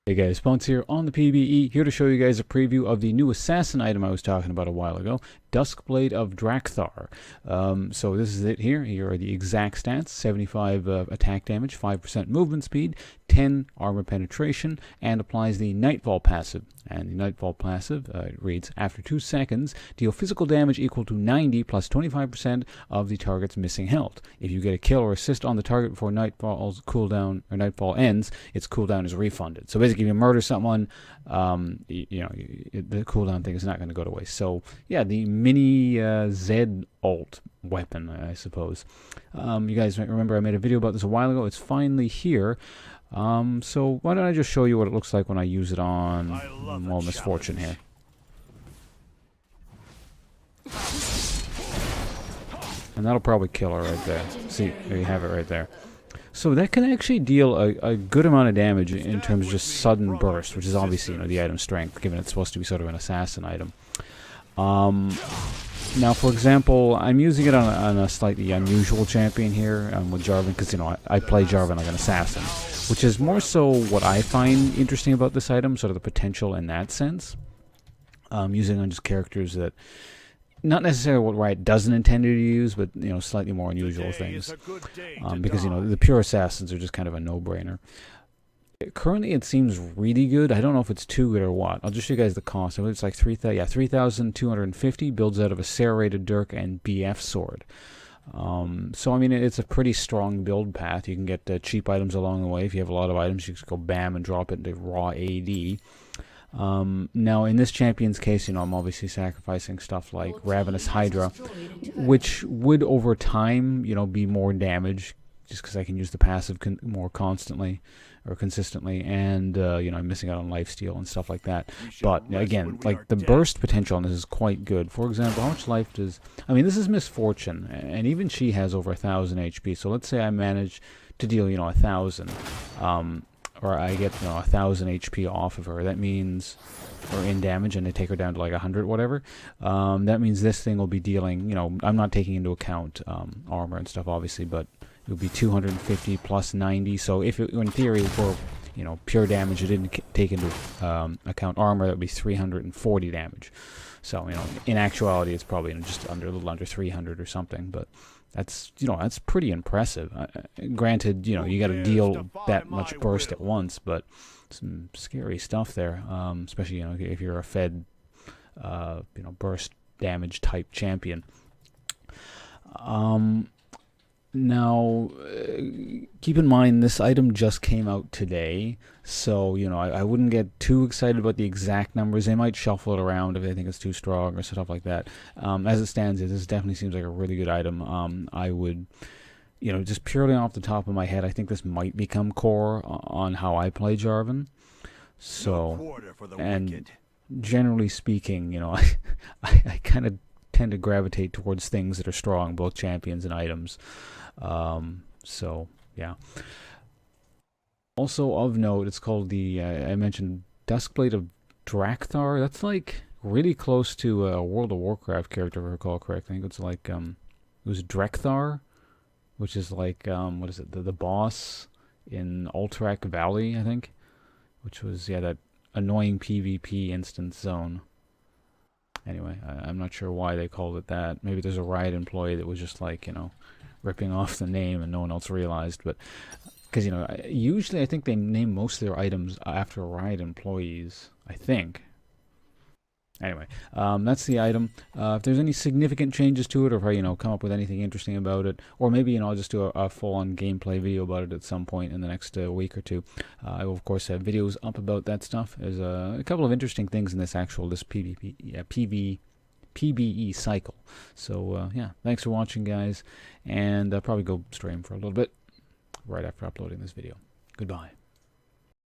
Hey guys, Bounce here on the PBE, here to show you guys a preview of the new assassin item I was talking about a while ago, Duskblade of Draktharr. So this is it here. Here are the exact stats: 75 attack damage, 5% movement speed, 10 armor penetration, and applies the Nightfall passive. And the Nightfall passive reads, after 2 seconds, deal physical damage equal to 90 plus 25% of the target's missing health. If you get a kill or assist on the target before Nightfall's cooldown or Nightfall ends, its cooldown is refunded. So basically, if you murder someone, the cooldown thing is not going to go to waste. So yeah, the mini-Zed ult weapon, I suppose. You guys might remember I made a video about this a while ago. It's finally here. So why don't I just show you what it looks like when I use it on, well, Miss Fortune here. And that'll probably kill her right there. See, there you have it right there. So that can actually deal a good amount of damage in terms of just sudden burst, which is obviously, the item strength, given it's supposed to be sort of an assassin item. Now, for example, I'm using it on a slightly unusual champion here with Jarvan, because, I play Jarvan like an assassin, which is more so what I find interesting about this item, sort of the potential in that sense. Using on just characters that, not necessarily what Riot doesn't intend you to use, but, slightly more unusual things. Because, the pure assassins are just kind of a no-brainer. Currently, it seems really good. I don't know if it's too good or what. I'll just show you guys the cost. I believe it's like 3,250. Builds out of a serrated dirk and BF sword. So, I mean, it's a pretty strong build path. You can get cheap items along the way. If you have a lot of items, you just go bam and drop it into raw AD. Now, in this champion's case, I'm obviously sacrificing stuff like Ravenous Hydra, which would, over time, be more damage, just because I can use the passive more constantly or consistently, and I'm missing out on lifesteal and stuff like that. But again, like, the burst potential on this is quite good. For example, how much life does, this is Miss Fortune, and even she has over 1,000 HP. So let's say I manage to deal 1,000, or I get 1,000 HP off of her. That means, or in damage, and they take her down to like 100, whatever. That means this thing will be dealing, I'm not taking into account armor and stuff, obviously, but it would be 250 plus 90. So if it, in theory, for pure damage, it didn't take into account armor, that would be 340 damage. So in actuality, it's probably just a little under 300 or something. But that's that's pretty impressive. Granted, you got to deal that much burst at once, but some scary stuff there. Especially if you're a fed burst damage type champion. Now, keep in mind, this item just came out today, so, I wouldn't get too excited about the exact numbers. They might shuffle it around if they think it's too strong or stuff like that. As it stands, this definitely seems like a really good item. I would, just purely off the top of my head, I think this might become core on how I play Jarvan. So, and generally speaking, I kind of tend to gravitate towards things that are strong, both champions and items. So yeah. Also of note, it's called the I mentioned Duskblade of Draktharr. That's like really close to a World of Warcraft character, if I recall correctly. I think it's like it was Draktharr, which is like what is it? The boss in Ultrak Valley, I think, which was that annoying PvP instance zone. Anyway, I'm not sure why they called it that. Maybe there's a Riot employee that was just like, ripping off the name and no one else realized. But, because, usually I think they name most of their items after Riot employees, I think. Anyway, that's the item. If there's any significant changes to it, or if I, come up with anything interesting about it, or maybe, I'll just do a full-on gameplay video about it at some point in the next week or two. I will, of course, have videos up about that stuff. There's a couple of interesting things in this PBE cycle. So, yeah, thanks for watching, guys, and I'll probably go stream for a little bit right after uploading this video. Goodbye.